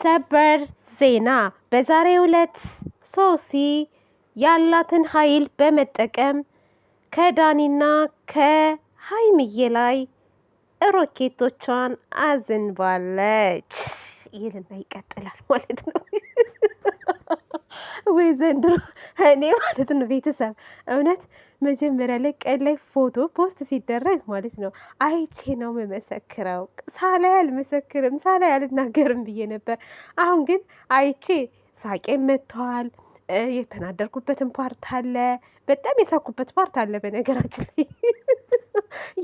ሰበር ዜና በዛሬው ዕለት ሶሲ ያላትን ኃይል በመጠቀም ከዳኒና ከሀይሚዬ ላይ ሮኬቶቿን አዝንባለች። ይልና ይቀጥላል ማለት ነው። ወይ ዘንድሮ እኔ ማለት ነው ቤተሰብ እውነት መጀመሪያ ላይ ቀን ላይ ፎቶ ፖስት ሲደረግ ማለት ነው አይቼ ነው የምመሰክረው። ሳላይ አልመሰክርም፣ ሳላይ አልናገርም ብዬ ነበር። አሁን ግን አይቼ ሳቄ መጥተዋል። የተናደርኩበትን ፓርት አለ፣ በጣም የሳኩበት ፓርት አለ። በነገራችን ላይ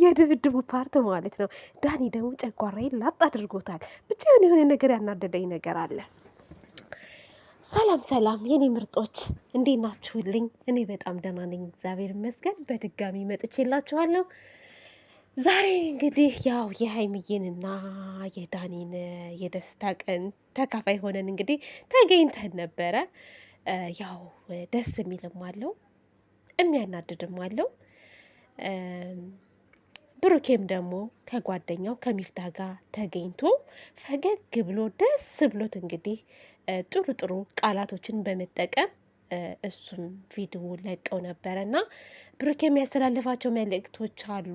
የድብድቡ ፓርት ማለት ነው። ዳኒ ደግሞ ጨጓራዬን ላጥ አድርጎታል። ብቻ የሆነ ነገር ያናደደኝ ነገር አለ። ሰላም ሰላም የኔ ምርጦች እንዴት ናችሁልኝ? እኔ በጣም ደህና ነኝ፣ እግዚአብሔር ይመስገን። በድጋሚ መጥቼላችኋለሁ። ዛሬ እንግዲህ ያው የሀይሚዬንና የዳኒን የደስታ ቀን ተካፋይ ሆነን እንግዲህ ተገኝተን ነበረ። ያው ደስ የሚልም አለው የሚያናድድም አለው። ብሩኬም ደግሞ ከጓደኛው ከሚፍታ ጋር ተገኝቶ ፈገግ ብሎ ደስ ብሎት እንግዲህ ጥሩ ጥሩ ቃላቶችን በመጠቀም እሱም ቪዲዮ ለቀው ነበረ እና ብሩኬ የሚያስተላልፋቸው መልእክቶች አሉ።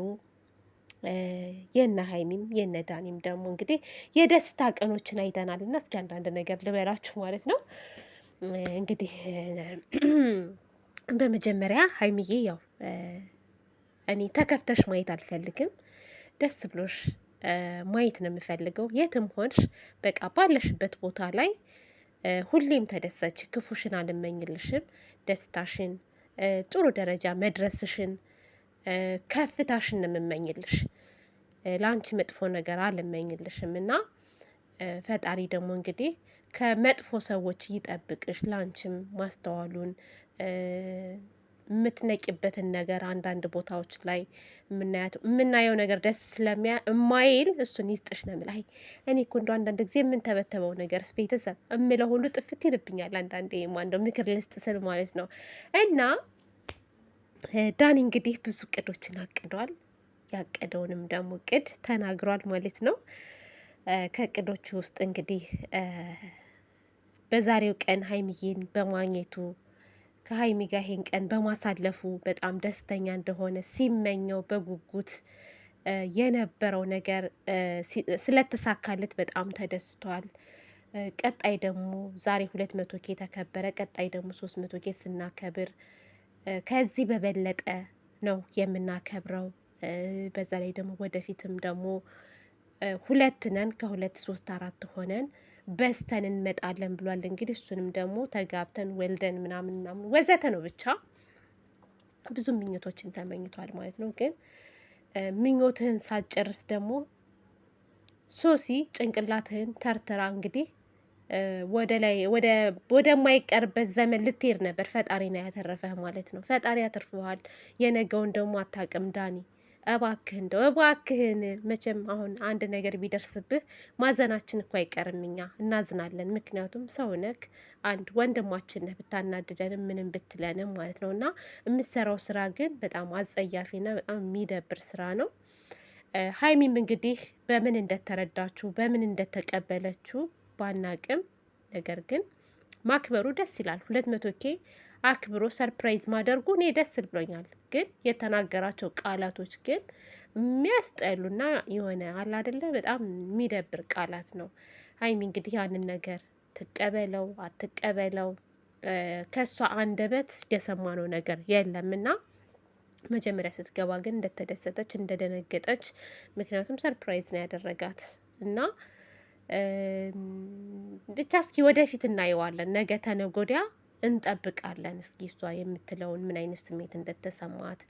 የነ ሀይሚም የነ ዳኒም ደግሞ እንግዲህ የደስታ ቀኖችን አይተናል እና እስኪ አንዳንድ ነገር ልበላችሁ ማለት ነው። እንግዲህ በመጀመሪያ ሀይሚዬ ያው እኔ ተከፍተሽ ማየት አልፈልግም፣ ደስ ብሎሽ ማየት ነው የምፈልገው። የትም ሆንሽ በቃ ባለሽበት ቦታ ላይ ሁሌም ተደሰች። ክፉሽን አልመኝልሽም። ደስታሽን፣ ጥሩ ደረጃ መድረስሽን፣ ከፍታሽን ነው የምመኝልሽ። ለአንቺ መጥፎ ነገር አልመኝልሽም እና ፈጣሪ ደግሞ እንግዲህ ከመጥፎ ሰዎች ይጠብቅሽ። ለአንቺም ማስተዋሉን የምትነቂበትን ነገር አንዳንድ ቦታዎች ላይ የምናየው ነገር ደስ ስለማይል እሱን ይስጥሽ ነው የምልህ። እኔ እኮ እንደው አንዳንድ ጊዜ የምንተበተበው ነገር ቤተሰብ እምለው ሁሉ ጥፍት ይልብኛል አንዳንዴ። እንደው ምክር ልስጥ ስል ማለት ነው። እና ዳኒ እንግዲህ ብዙ እቅዶችን አቅዷል። ያቀደውንም ደግሞ እቅድ ተናግሯል ማለት ነው። ከእቅዶቹ ውስጥ እንግዲህ በዛሬው ቀን ሀይሚዬን በማግኘቱ ከሀይሚ ጋር ይሄን ቀን በማሳለፉ በጣም ደስተኛ እንደሆነ ሲመኘው በጉጉት የነበረው ነገር ስለተሳካለት በጣም ተደስቷል። ቀጣይ ደግሞ ዛሬ 200 ኬ ተከበረ። ቀጣይ ደግሞ 300 ኬ ስናከብር ከዚህ በበለጠ ነው የምናከብረው። በዛ ላይ ደግሞ ወደፊትም ደግሞ 2 ነን፣ ከ2 3 4 ሆነን በስተን እንመጣለን ብሏል። እንግዲህ እሱንም ደግሞ ተጋብተን ወልደን ምናምን ምናምን ወዘተ ነው ብቻ ብዙ ምኞቶችን ተመኝቷል ማለት ነው። ግን ምኞትህን ሳትጨርስ ደግሞ ሶሲ ጭንቅላትህን ተርትራ እንግዲህ ወደ ላይ ወደማይቀርበት ዘመን ልትሄድ ነበር። ፈጣሪ ነው ያተረፈህ ማለት ነው። ፈጣሪ ያተርፈዋል። የነገውን ደግሞ አታውቅም ዳኒ። እባክህ እንደው እባክህን፣ መቼም አሁን አንድ ነገር ቢደርስብህ ማዘናችን እኮ አይቀርም። እኛ እናዝናለን። ምክንያቱም ሰው ነክ አንድ ወንድማችን ነህ፣ ብታናድደንም ምንም ብትለንም ማለት ነው። እና የምሰራው ስራ ግን በጣም አጸያፊና በጣም የሚደብር ስራ ነው። ሀይሚም እንግዲህ በምን እንደተረዳችሁ በምን እንደተቀበለችው ባናቅም፣ ነገር ግን ማክበሩ ደስ ይላል። 200 ኬ አክብሮ ሰርፕራይዝ ማድረጉ እኔ ደስ ብሎኛል። ግን የተናገራቸው ቃላቶች ግን የሚያስጠሉና የሆነ አለ አይደለ በጣም የሚደብር ቃላት ነው። ሀይሚ እንግዲህ ያንን ነገር ትቀበለው አትቀበለው ከሷ አንደበት የሰማነው ነገር የለምና መጀመሪያ ስትገባ ግን እንደተደሰተች እንደደነገጠች፣ ምክንያቱም ሰርፕራይዝ ነው ያደረጋት እና ብቻ እስኪ ወደፊት እናየዋለን። ነገ ተነገ ወዲያ እንጠብቃለን። እስኪ እሷ የምትለውን ምን አይነት ስሜት እንደተሰማት፣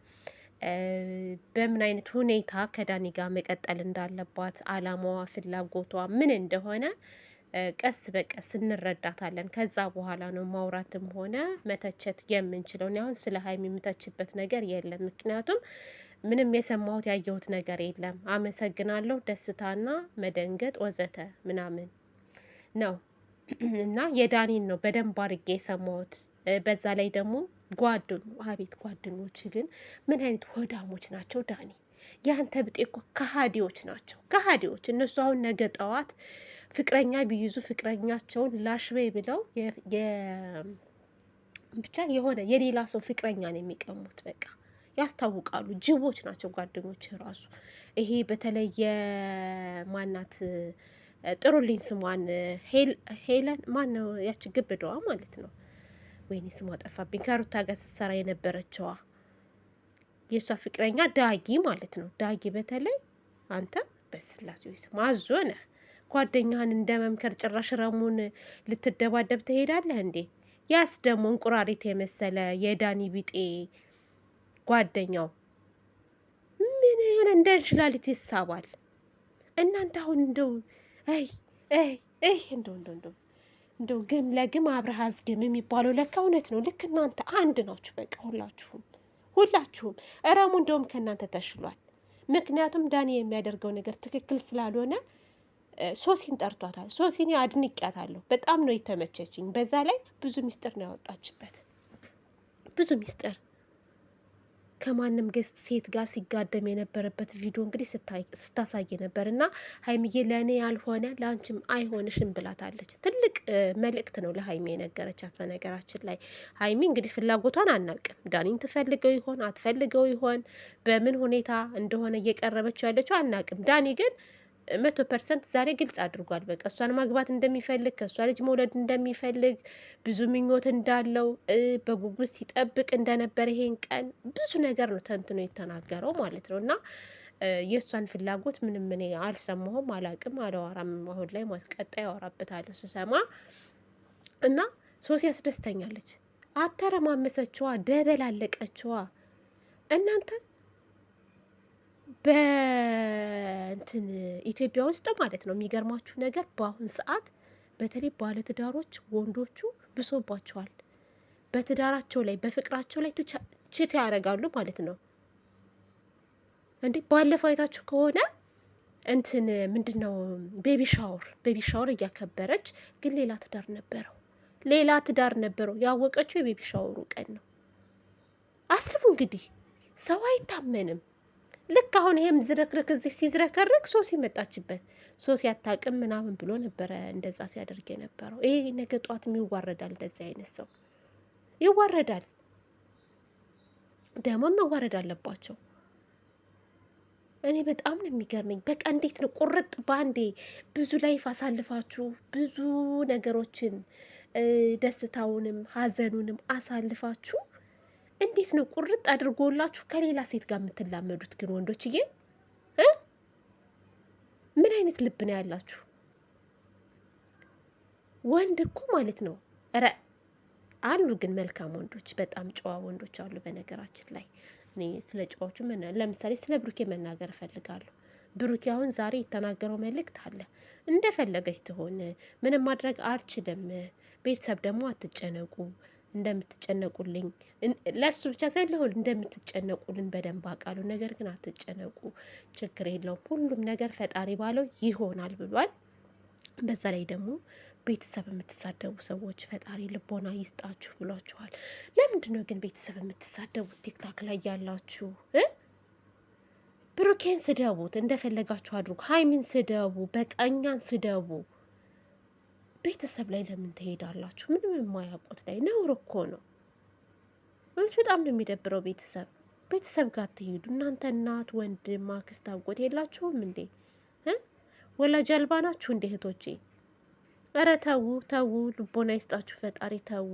በምን አይነት ሁኔታ ከዳኒ ጋር መቀጠል እንዳለባት፣ አላማዋ ፍላጎቷ ምን እንደሆነ ቀስ በቀስ እንረዳታለን። ከዛ በኋላ ነው ማውራትም ሆነ መተቸት የምንችለው። አሁን ስለ ሀይሚ የምተችበት ነገር የለም። ምክንያቱም ምንም የሰማሁት ያየሁት ነገር የለም። አመሰግናለሁ፣ ደስታና መደንገጥ ወዘተ ምናምን ነው እና የዳኒን ነው በደንብ አድርጌ የሰማሁት። በዛ ላይ ደግሞ አቤት ጓደኞች ግን ምን አይነት ሆዳሞች ናቸው ዳኒ። ያንተ ብጤ እኮ ከሃዲዎች ናቸው፣ ከሃዲዎች እነሱ። አሁን ነገ ጠዋት ፍቅረኛ ቢይዙ ፍቅረኛቸውን ላሽበይ ብለው ብቻ የሆነ የሌላ ሰው ፍቅረኛ ነው የሚቀሙት። በቃ ያስታውቃሉ። ጅቦች ናቸው ጓደኞች ራሱ። ይሄ በተለይ የማናት ጥሩልኝ ስሟን ሄለን ማን ነው ያች ግብደዋ ማለት ነው። ወይኔ ስሟ ጠፋብኝ። ከሩታ ጋር ስትሰራ የነበረችዋ የእሷ ፍቅረኛ ዳጊ ማለት ነው። ዳጊ በተለይ አንተ በስላሴ ስም አዞ ነህ። ጓደኛህን እንደ መምከር ጭራሽ ረሙን ልትደባደብ ትሄዳለህ እንዴ? ያስ ደግሞ እንቁራሪት የመሰለ የዳኒ ቢጤ ጓደኛው ምን የሆነ እንደ እንሽላሊት ይሳባል። እናንተ አሁን እንደው እንደው ግም ለግም አብረህ አዝግም የሚባለው ለካ እውነት ነው። ልክ እናንተ አንድ ናችሁ። በቃ ሁላችሁም ረሙ እንደውም ከእናንተ ተሽሏል። ምክንያቱም ዳኒ የሚያደርገው ነገር ትክክል ስላልሆነ ሶሲን ጠርቷታል። ሶሲን አድንቂያታለሁ። በጣም ነው የተመቸችኝ። በዛ ላይ ብዙ ሚስጥር ነው ያወጣችበት። ብዙ ሚስጥር ከማንም ሴት ጋር ሲጋደም የነበረበት ቪዲዮ እንግዲህ ስታሳይ ነበር። እና ሀይሚዬ ለእኔ ያልሆነ ለአንቺም አይሆንሽም ብላታለች። ትልቅ መልእክት ነው ለሀይሚ የነገረቻት። በነገራችን ላይ ሀይሚ እንግዲህ ፍላጎቷን አናውቅም። ዳኒን ትፈልገው ይሆን አትፈልገው ይሆን በምን ሁኔታ እንደሆነ እየቀረበችው ያለችው አናውቅም። ዳኒ ግን 100% ዛሬ ግልጽ አድርጓል። በቃ እሷን ማግባት እንደሚፈልግ ከእሷ ልጅ መውለድ እንደሚፈልግ ብዙ ምኞት እንዳለው በጉጉት ሲጠብቅ እንደነበር ይሄን ቀን ብዙ ነገር ነው ተንትኖ የተናገረው ማለት ነው። እና የእሷን ፍላጎት ምንም እኔ አልሰማሁም፣ አላቅም፣ አላወራም። አሁን ላይ ቀጣይ አወራበታለሁ ስሰማ። እና ሶሲ ያስደስተኛለች። አተረማመሰችዋ፣ ደበላለቀችዋ እናንተ በእንትን ኢትዮጵያ ውስጥ ማለት ነው። የሚገርማችሁ ነገር በአሁን ሰዓት በተለይ ባለትዳሮች ወንዶቹ ብሶባቸዋል። በትዳራቸው ላይ በፍቅራቸው ላይ ችት ያደርጋሉ ማለት ነው። እንዴ ባለፈው አይታችሁ ከሆነ እንትን ምንድን ነው ቤቢ ሻወር እያከበረች ግን ሌላ ትዳር ነበረው። ያወቀችው የቤቢ ሻወሩ ቀን ነው። አስቡ እንግዲህ ሰው አይታመንም። ልክ አሁን ይሄም ዝረክረክ እዚህ ሲዝረከረክ ሶሲ መጣችበት። ሶሲ አታውቅም ምናምን ብሎ ነበረ እንደዛ ሲያደርግ የነበረው። ይሄ ነገ ጧትም ይዋረዳል። እንደዚህ አይነት ሰው ይዋረዳል። ደግሞ መዋረድ አለባቸው። እኔ በጣም ነው የሚገርመኝ። በቃ እንዴት ነው ቁርጥ ባንዴ ብዙ ላይፍ አሳልፋችሁ ብዙ ነገሮችን ደስታውንም ሀዘኑንም አሳልፋችሁ እንዴት ነው ቁርጥ አድርጎላችሁ ከሌላ ሴት ጋር የምትላመዱት? ግን ወንዶችዬ ምን አይነት ልብ ነው ያላችሁ? ወንድ እኮ ማለት ነው አሉ ግን መልካም ወንዶች፣ በጣም ጨዋ ወንዶች አሉ። በነገራችን ላይ እኔ ስለ ጨዋዎቹ ለምሳሌ ስለ ብሩኬ መናገር እፈልጋለሁ። ብሩኬ አሁን ዛሬ የተናገረው መልእክት አለ። እንደፈለገች ትሆን፣ ምንም ማድረግ አልችልም። ቤተሰብ ደግሞ አትጨነቁ፣ እንደምትጨነቁልኝ ለሱ ብቻ ሳይሆን እንደምትጨነቁልን በደንብ አውቃለሁ። ነገር ግን አትጨነቁ፣ ችግር የለውም፣ ሁሉም ነገር ፈጣሪ ባለው ይሆናል ብሏል። በዛ ላይ ደግሞ ቤተሰብ የምትሳደቡ ሰዎች ፈጣሪ ልቦና ይስጣችሁ ብሏችኋል። ለምንድን ነው ግን ቤተሰብ የምትሳደቡት? ቲክታክ ላይ ያላችሁ ብሩኬን ስደቡት፣ እንደፈለጋችሁ አድርጉ። ሀይሚን ስደቡ፣ በቀኛን ስደቡ። ቤተሰብ ላይ ለምን ትሄዳላችሁ? ምንም የማያውቁት ላይ ነውር እኮ ነው። ማለት በጣም ነው የሚደብረው። ቤተሰብ ጋር ትሄዱ እናንተ። እናት፣ ወንድም፣ አክስት፣ አጎት የላችሁም እንዴ? ወላጅ አልባ ናችሁ እንዴ እህቶቼ? ኧረ ተዉ፣ ልቦና ይስጣችሁ ፈጣሪ። ተዉ፣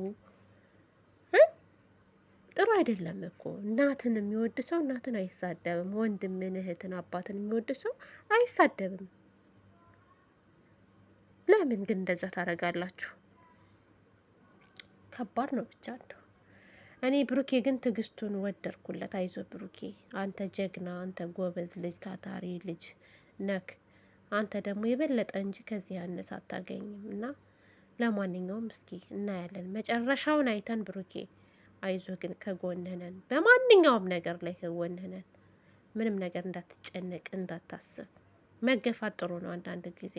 ጥሩ አይደለም እኮ። እናትን የሚወድ ሰው እናትን አይሳደብም። ወንድምን፣ እህትን፣ አባትን የሚወድ ሰው አይሳደብም። ለምን ግን እንደዛ ታደርጋላችሁ? ከባድ ነው ብቻ እንደው። እኔ ብሩኬ ግን ትዕግስቱን ወደድኩለት። አይዞ ብሩኬ፣ አንተ ጀግና፣ አንተ ጎበዝ ልጅ፣ ታታሪ ልጅ ነክ። አንተ ደግሞ የበለጠ እንጂ ከዚህ ያነሰ አታገኝም። እና ለማንኛውም እስኪ እናያለን መጨረሻውን አይተን። ብሩኬ አይዞ ግን ከጎንህ ነን፣ በማንኛውም ነገር ላይ ከጎንህ ነን። ምንም ነገር እንዳትጨነቅ፣ እንዳታስብ። መገፋት ጥሩ ነው። አንዳንድ ጊዜ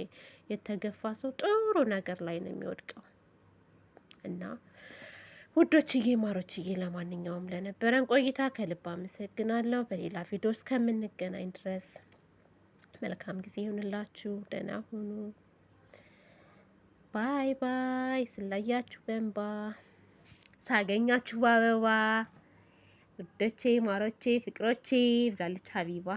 የተገፋ ሰው ጥሩ ነገር ላይ ነው የሚወድቀው። እና ውዶችዬ ማሮችዬ፣ ለማንኛውም ለነበረን ቆይታ ከልብ አመሰግናለሁ። በሌላ ቪዲዮ እስከምንገናኝ ድረስ መልካም ጊዜ ይሁንላችሁ። ደህና ሁኑ። ባይ ባይ። ስላያችሁ በእንባ ሳገኛችሁ በአበባ ውዶቼ ማሮቼ ፍቅሮቼ ብዛለች ሀቢባ